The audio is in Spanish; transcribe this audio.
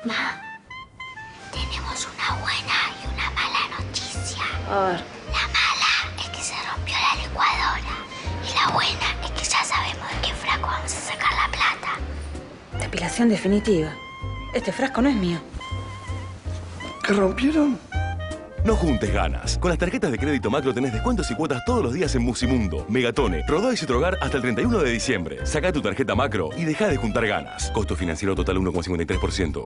Ma, tenemos una buena y una mala noticia. A ver. La mala es que se rompió la licuadora. Y la buena es que ya sabemos de qué frasco vamos a sacar la plata. Depilación definitiva. Este frasco no es mío. ¿Qué rompieron? No juntes ganas. Con las tarjetas de crédito Macro tenés descuentos y cuotas todos los días en Musimundo, Megatone, Rodó y Citrogar hasta el 31 de diciembre. Sacá tu tarjeta Macro y dejá de juntar ganas. Costo financiero total 1,53%.